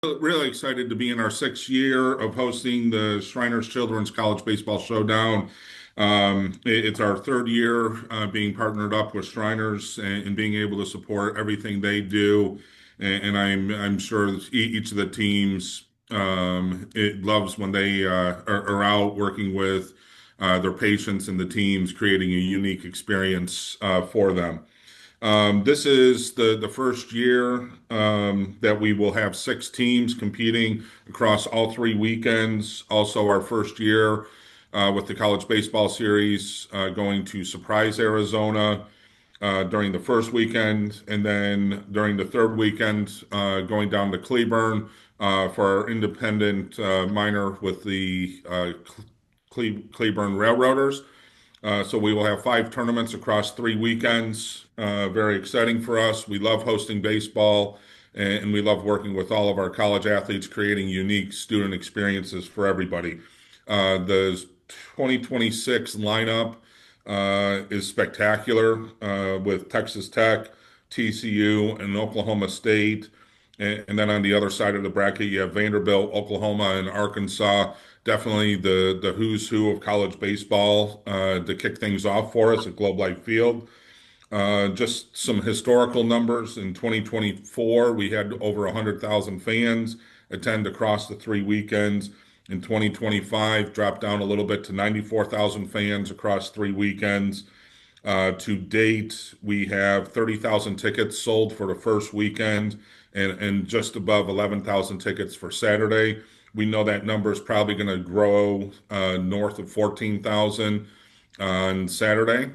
Really excited to be in our sixth year of hosting the Shriners Children's College Baseball Showdown. It's our third year being partnered up with Shriners and being able to support everything they do. And I'm sure that each of the teams it loves when they are out working with their patients and the teams, creating a unique experience for them. This is the first year that we will have six teams competing across all three weekends. Also, our first year with the College Baseball Series going to Surprise, Arizona during the first weekend, and then during the third weekend going down to Cleburne for our independent minor with the Cleburne Railroaders. So we will have five tournaments across three weekends. Very exciting for us. We love hosting baseball, and we love working with all of our college athletes, creating unique student experiences for everybody. The 2026 lineup is spectacular with Texas Tech, TCU, and Oklahoma State. And then on the other side of the bracket, you have Vanderbilt, Oklahoma, and Arkansas. Definitely the who's who of college baseball to kick things off for us at Globe Life Field. Just some historical numbers. In 2024, we had over 100,000 fans attend across the three weekends. In 2025, dropped down a little bit to 94,000 fans across three weekends. To date, we have 30,000 tickets sold for the first weekend and just above 11,000 tickets for Saturday. We know that number is probably going to grow north of 14,000 on Saturday.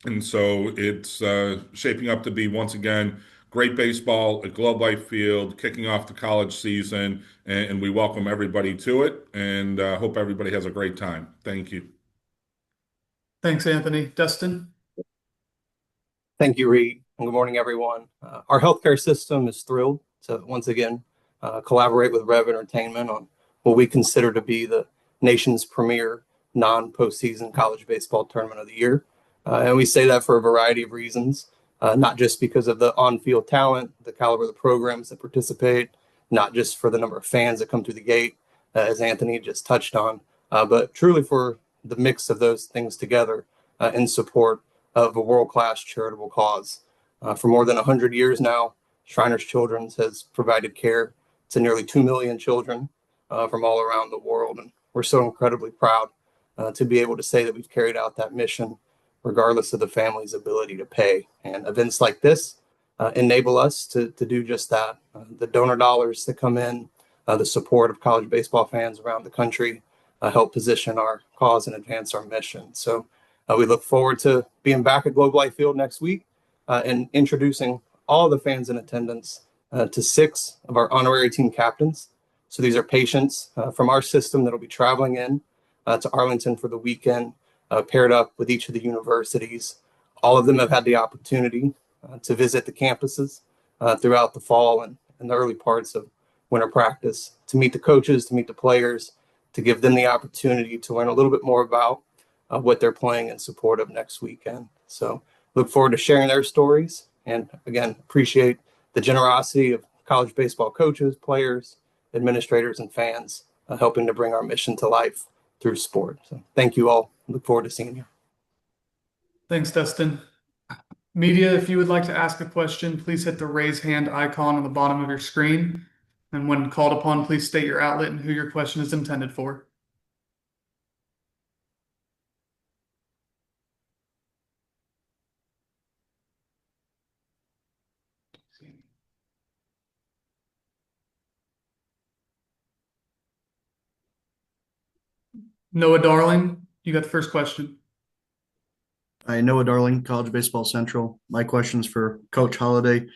And so it's shaping up to be, once again, great baseball at Globe Life Field, kicking off the college season. And we welcome everybody to it and hope everybody has a great time. Thank you. Thanks, Anthony. Dustin? Thank you, Reed. And good morning, everyone. Our healthcare system is thrilled to once again collaborate with REV Entertainment on what we consider to be the nation's premier non-postseason college baseball tournament of the year. And we say that for a variety of reasons, not just because of the on-field talent, the caliber of the programs that participate, not just for the number of fans that come through the gate, as Anthony just touched on, but truly for the mix of those things together in support of a world-class charitable cause. For more than 100 years now, Shriners Children's has provided care to nearly 2 million children from all around the world. And we're so incredibly proud to be able to say that we've carried out that mission regardless of the family's ability to pay. And events like this enable us to do just that. The donor dollars that come in, the support of college baseball fans around the country help position our cause and advance our mission. So we look forward to being back at Globe Life Field next week and introducing all the fans in attendance to six of our honorary team captains. So these are patients from our system that will be traveling in to Arlington for the weekend, paired up with each of the universities. All of them have had the opportunity to visit the campuses throughout the fall and the early parts of winter practice, to meet the coaches, to meet the players, to give them the opportunity to learn a little bit more about what they're playing in support of next weekend. So look forward to sharing their stories. And again, appreciate the generosity of college baseball coaches, players, administrators, and fans helping to bring our mission to life through sport. So thank you all. Look forward to seeing you. Thanks, Dustin. Media, if you would like to ask a question, please hit the raise hand icon on the bottom of your screen. And when called upon, please state your outlet and who your question is intended for. Noah Darling, you got the first question. Hi, Noah Darling, College Baseball Central. My question's for Coach Holliday.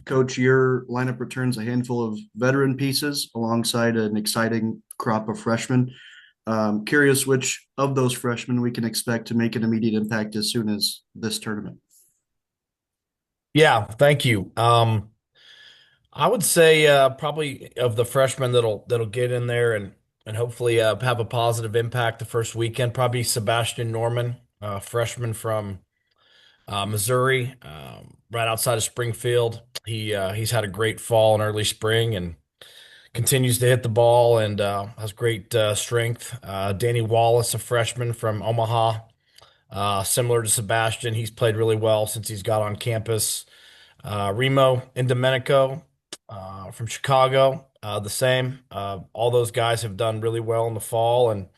Coach, your lineup returns a handful of veteran pieces alongside an exciting crop of freshmen. Curious which of those freshmen we can expect to make an immediate impact as soon as this tournament. Yeah, thank you. I would say probably of the freshmen that'll get in there and hopefully have a positive impact the first weekend. Probably Sebastian Norman, freshman from Missouri, right outside of Springfield. He's had a great fall and early spring and continues to hit the ball and has great strength. Danny Wallace, a freshman from Omaha, similar to Sebastian, he's played really well since he's got on campus. Remo and Domenico from Chicago, the same. All those guys have done really well in the fall, and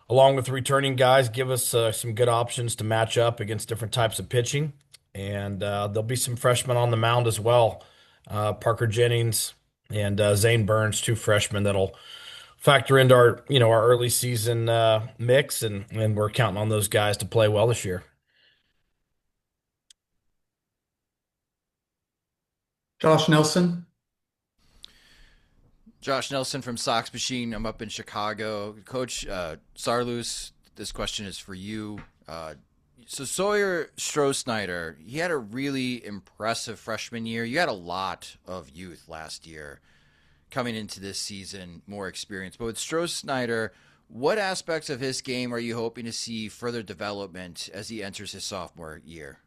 along with the returning guys, give us some good options to match up against different types of pitching. And there'll be some freshmen on the mound as well. Parker Jennings and Zane Burns, two freshmen that'll factor into our early season mix, and we're counting on those guys to play well this year. Josh Nelson. Josh Nelson from Sox Machine. I'm up in Chicago. Coach Sarlus, this question is for you. So Sawyer Stroh-Snyder, he had a really impressive freshman year. You had a lot of youth last year coming into this season, more experience. But with Stroh-Snyder, what aspects of his game are you hoping to see further development as he enters his sophomore year?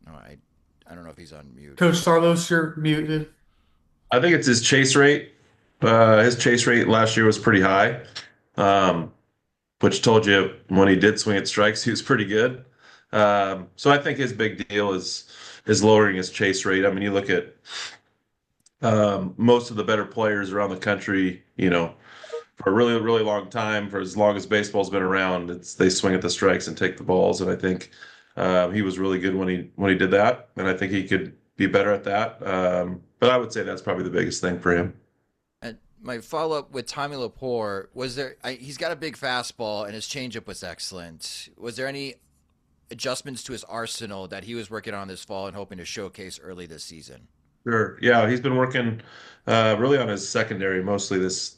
No, I don't know if he's on mute. Coach Sarlos, you're muted. I think it's his chase rate. His chase rate last year was pretty high, which told you when he did swing at strikes, he was pretty good. So I think his big deal is lowering his chase rate. I mean, you look at most of the better players around the country, for a really, really long time, for as long as baseball's been around, they swing at the strikes and take the balls. And I think he was really good when he did that, and I think he could be better at that. But I would say that's probably the biggest thing for him. And my follow-up with Tommy Lepore, he's got a big fastball and his changeup was excellent. Was there any adjustments to his arsenal that he was working on this fall and hoping to showcase early this season? Sure. Yeah, he's been working really on his secondary mostly this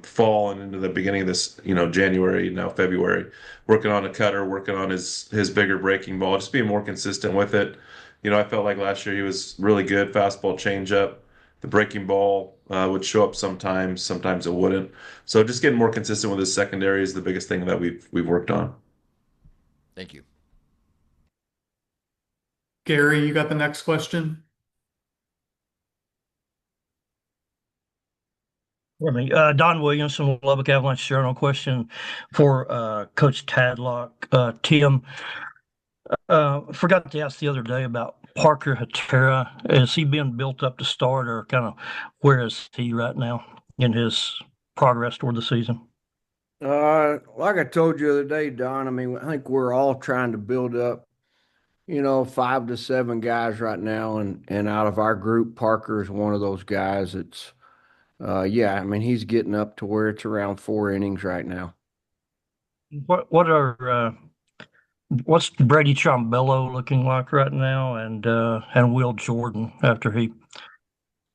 fall and into the beginning of this, January, now February, working on a cutter, working on his bigger breaking ball, just being more consistent with it. I felt like last year he was really good, fastball, changeup. The breaking ball would show up sometimes it wouldn't. So just getting more consistent with his secondary is the biggest thing that we've worked on. Thank you. Gary, you got the next question? Don Williamson, Lubbock Avalanche Journal. Question for Coach Tadlock. Tim, forgot to ask the other day about Parker Hatera. Is he being built up to start, or kind of where is he right now in his progress toward the season? Like I told you the other day, Don, I mean, I think we're all trying to build up, 5 to 7 guys right now. And out of our group, Parker is one of those guys. I mean, he's getting up to where it's around 4 innings right now. What's Brady Trombello looking like right now, and Will Jordan after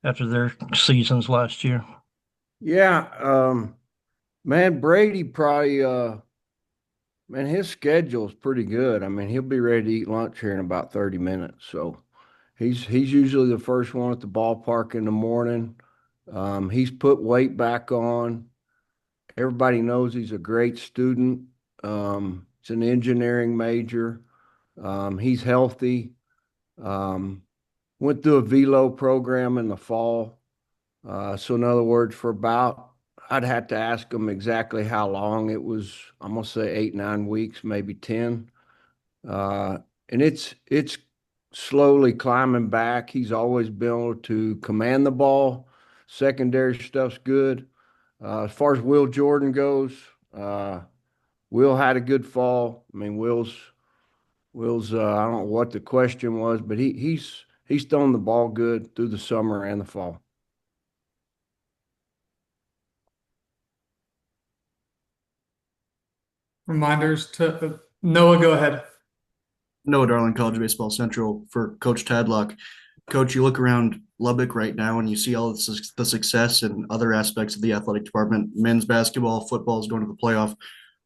their seasons last year? Yeah, man, Brady probably, man, his schedule is pretty good. I mean, he'll be ready to eat lunch here in about 30 minutes. So he's usually the first one at the ballpark in the morning. He's put weight back on. Everybody knows he's a great student. It's an engineering major. He's healthy. Went through a velo program in the fall. So in other words, I'd have to ask him exactly how long it was. I'm going to say 8, 9 weeks, maybe 10. And it's slowly climbing back. He's always been able to command the ball. Secondary stuff's good. As far as Will Jordan goes, Will had a good fall. I mean, Will's I don't know what the question was, but he's thrown the ball good through the summer and the fall. Reminders to Noah, go ahead. Noah Darling, College Baseball Central for Coach Tadlock. Coach, you look around Lubbock right now and you see all the success in other aspects of the athletic department. Men's basketball, football is going to the playoff.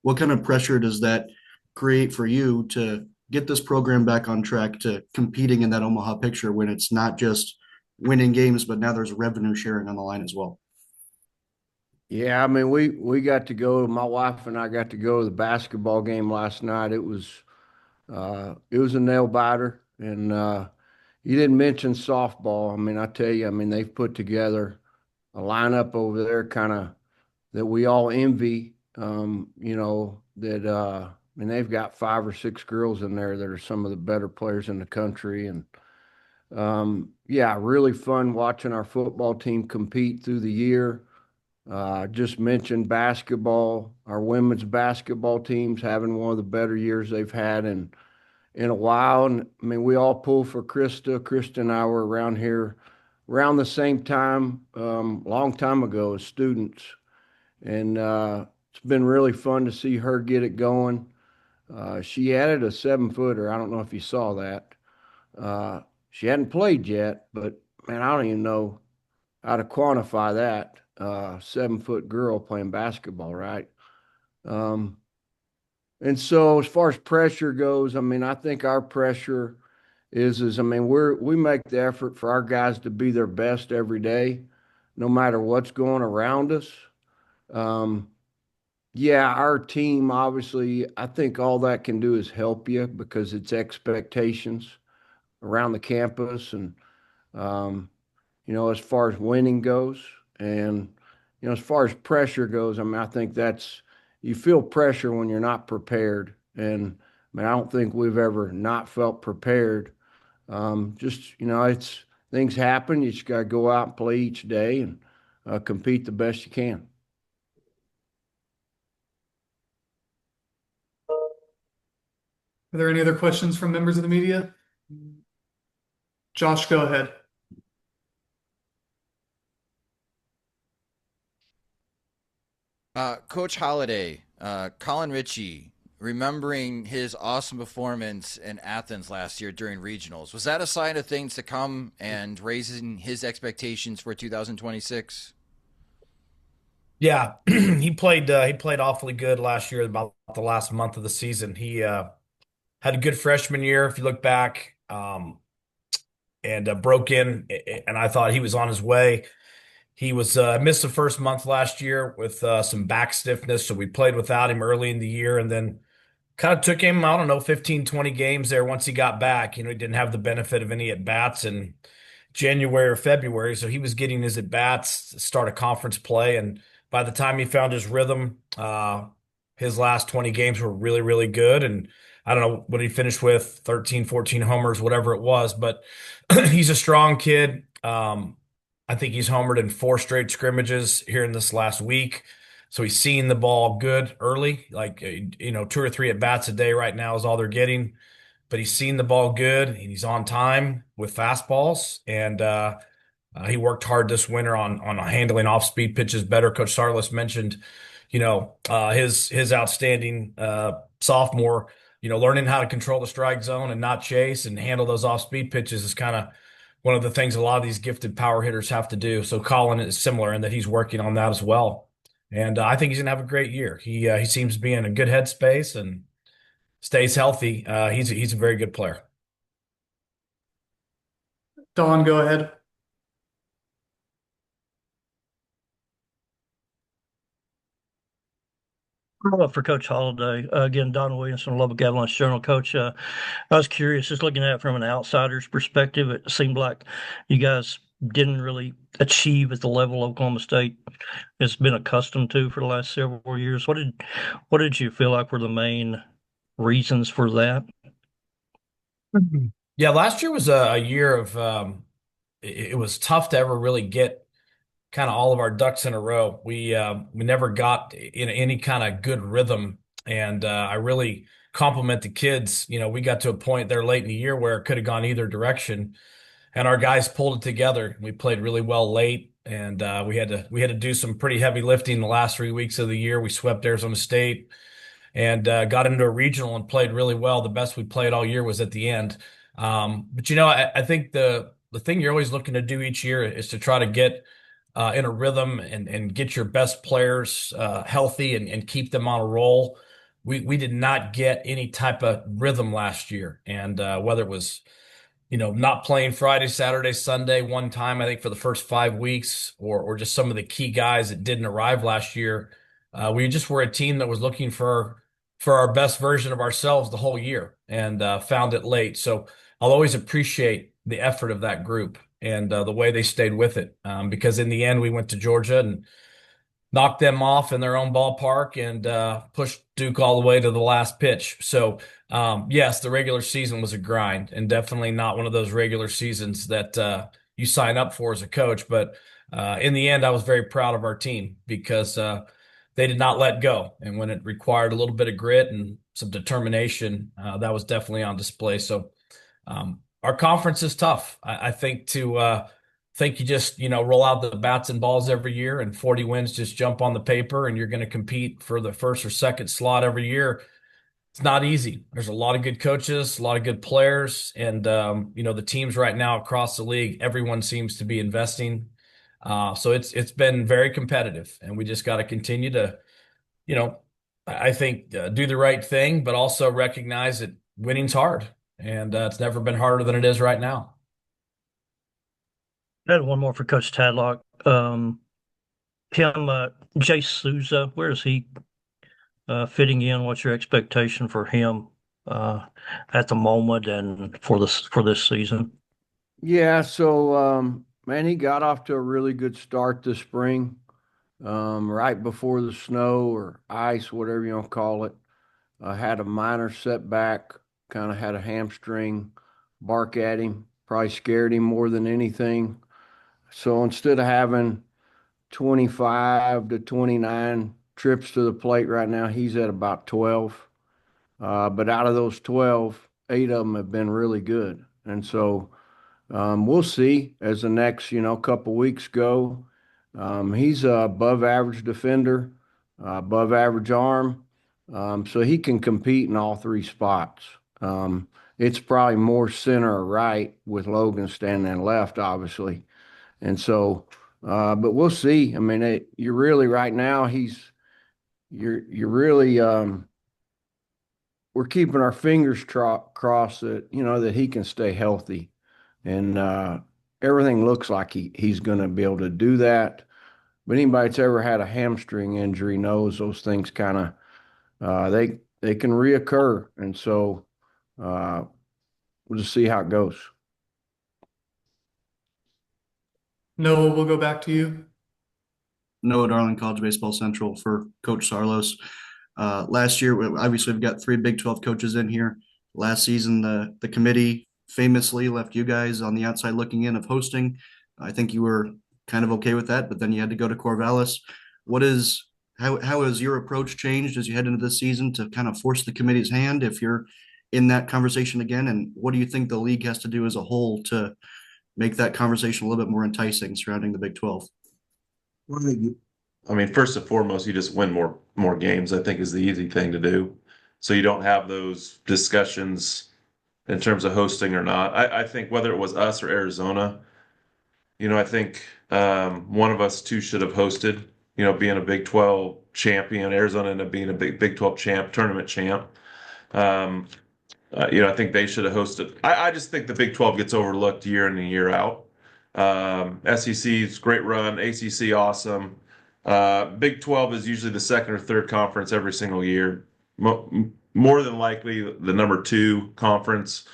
What kind of pressure does that create for you to get this program back on track to competing in that Omaha picture when it's not just winning games, but now there's revenue sharing on the line as well? Yeah, I mean, we got to go. My wife and I got to go to the basketball game last night. It was a nail biter, and you didn't mention softball. I mean, I tell you, I mean, they've put together a lineup over there kind of that we all envy. That I mean, they've got 5 or 6 girls in there that are some of the better players in the country. And yeah, really fun watching our football team compete through the year. Just mentioned basketball. Our women's basketball team's having one of the better years they've had in a while. And I mean, we all pull for Krista. Krista and I were around here around the same time, long time ago as students. And it's been really fun to see her get it going. She added a 7-footer. I don't know if you saw that. She hadn't played yet, but man, I don't even know how to quantify that. 7-foot girl playing basketball, right? And so as far as pressure goes, I mean, I think our pressure is I mean, we make the effort for our guys to be their best every day, no matter what's going around us. Yeah, our team, obviously, I think all that can do is help you because it's expectations around the campus and, as far as winning goes and, as far as pressure goes, I mean, I think you feel pressure when you're not prepared. And I mean, I don't think we've ever not felt prepared. It's things happen. You just got to go out and play each day and compete the best you can. Are there any other questions from members of the media? Josh, go ahead. Coach Holiday, Colin Ritchie, remembering his awesome performance in Athens last year during regionals, was that a sign of things to come and raising his expectations for 2026? Yeah, he played awfully good last year, about the last month of the season. He had a good freshman year, if you look back, and broke in, and I thought he was on his way. He was missed the first month last year with some back stiffness, so we played without him early in the year, and then kind of took him, I don't know, 15, 20 games there once he got back. He didn't have the benefit of any at-bats in January or February, so he was getting his at-bats to start a conference play, and by the time he found his rhythm, his last 20 games were really, really good, and I don't know what he finished with, 13, 14 homers, whatever it was, but he's a strong kid. I think he's homered in 4 straight scrimmages here in this last week. So he's seeing the ball good early, like, 2 or 3 at bats a day right now is all they're getting. But he's seen the ball good and he's on time with fastballs. And he worked hard this winter on handling off speed pitches better. Coach Sarlis mentioned, his outstanding sophomore, learning how to control the strike zone and not chase and handle those off speed pitches is kind of one of the things a lot of these gifted power hitters have to do. So Colin is similar in that he's working on that as well. And I think he's gonna have a great year. He seems to be in a good headspace and stays healthy. He's a very good player. Don, go ahead. For Coach Holiday, again, Don Williamson, Lubbock Avalanche Journal. Coach, I was curious, just looking at it from an outsider's perspective, it seemed like you guys didn't really achieve at the level Oklahoma State has been accustomed to for the last several years. What did you feel like were the main reasons for that? Yeah, last year was a year of it was tough to ever really get kind of all of our ducks in a row. We never got in any kind of good rhythm, and I really compliment the kids. We got to a point there late in the year where it could have gone either direction, and our guys pulled it together. We played really well late, and we had to do some pretty heavy lifting the last 3 weeks of the year. We swept Arizona State and got into a regional and played really well. The best we played all year was at the end. But I think the thing you're always looking to do each year is to try to get in a rhythm and get your best players healthy and keep them on a roll. We did not get any type of rhythm last year, and whether it was not playing Friday, Saturday, Sunday one time, I think for the first 5 weeks, or just some of the key guys that didn't arrive last year. We just were a team that was looking for our best version of ourselves the whole year and found it late. So I'll always appreciate the effort of that group and the way they stayed with it. Because in the end, we went to Georgia and knocked them off in their own ballpark and pushed Duke all the way to the last pitch. So, yes, the regular season was a grind and definitely not one of those regular seasons that you sign up for as a coach. But in the end, I was very proud of our team because they did not let go. And when it required a little bit of grit and some determination, that was definitely on display. So, our conference is tough. I think to think you just roll out the bats and balls every year and 40 wins just jump on the paper and you're going to compete for the first or second slot every year. It's not easy. There's a lot of good coaches, a lot of good players, and the teams right now across the league, everyone seems to be investing. So it's been very competitive, and we just got to continue to, I think, do the right thing, but also recognize that winning's hard, and it's never been harder than it is right now. I had one more for Coach Tadlock. Jay Souza, where is he fitting in? What's your expectation for him at the moment and for this season? Yeah, so man, he got off to a really good start this spring, right before the snow or ice, whatever you want to call it. Had a minor setback, kind of had a hamstring bark at him, probably scared him more than anything. So instead of having 25 to 29 trips to the plate right now, he's at about 12. But out of those 12, 8 of them have been really good. And so we'll see as the next, couple weeks go. He's a above average defender, above average arm. So he can compete in all three spots. It's probably more center or right with Logan standing left, obviously. And so, but we'll see. I mean, you're really right now, you're really, we're keeping our fingers crossed that, that he can stay healthy. And everything looks like he's going to be able to do that. But anybody that's ever had a hamstring injury knows those things kind of, they can reoccur. And so we'll just see how it goes. Noah, we'll go back to you. Noah Darling, College Baseball Central for Coach Sarlos. Last year, obviously, we've got 3 Big 12 coaches in here. Last season, the committee famously left you guys on the outside looking in of hosting. I think you were kind of okay with that, but then you had to go to Corvallis. How has your approach changed as you head into this season to kind of force the committee's hand if you're in that conversation again? And what do you think the league has to do as a whole to make that conversation a little bit more enticing surrounding the Big 12? I mean, first and foremost, you just win more games, I think is the easy thing to do. So you don't have those discussions in terms of hosting or not. I think whether it was us or Arizona, I think one of us two should have hosted, being a Big 12 champion. Arizona ended up being a Big 12 tournament champ. I think they should have hosted. I just think the Big 12 gets overlooked year in and year out. SEC's great run, ACC awesome. Big 12 is usually the second or third conference every single year. More than likely the number 2 conference.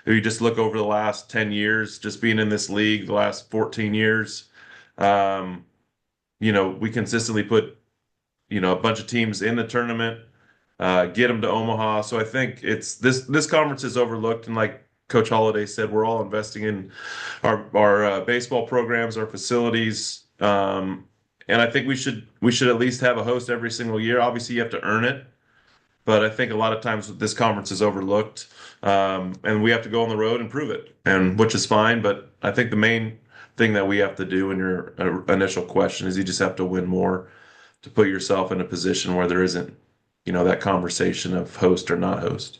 If you just look over the last 10 years, just being in this league, the last 14 years, we consistently put, a bunch of teams in the tournament, get them to Omaha. So I think it's this conference is overlooked. And like Coach Holliday said, we're all investing in our baseball programs, our facilities. And I think we should at least have a host every single year. Obviously, you have to earn it, but I think a lot of times this conference is overlooked, and we have to go on the road and prove it, and which is fine. But I think the main thing that we have to do in your initial question is you just have to win more to put yourself in a position where there isn't, that conversation of host or not host.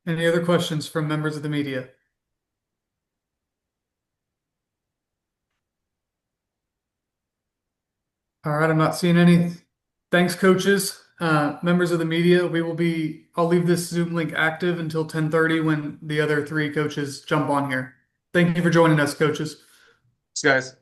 Any other questions from members of the media? All right, I'm not seeing any. Thanks, coaches. Members of the media, I'll leave this Zoom link active until 10:30 when the other 3 coaches jump on here. Thank you for joining us, coaches. Thanks, guys.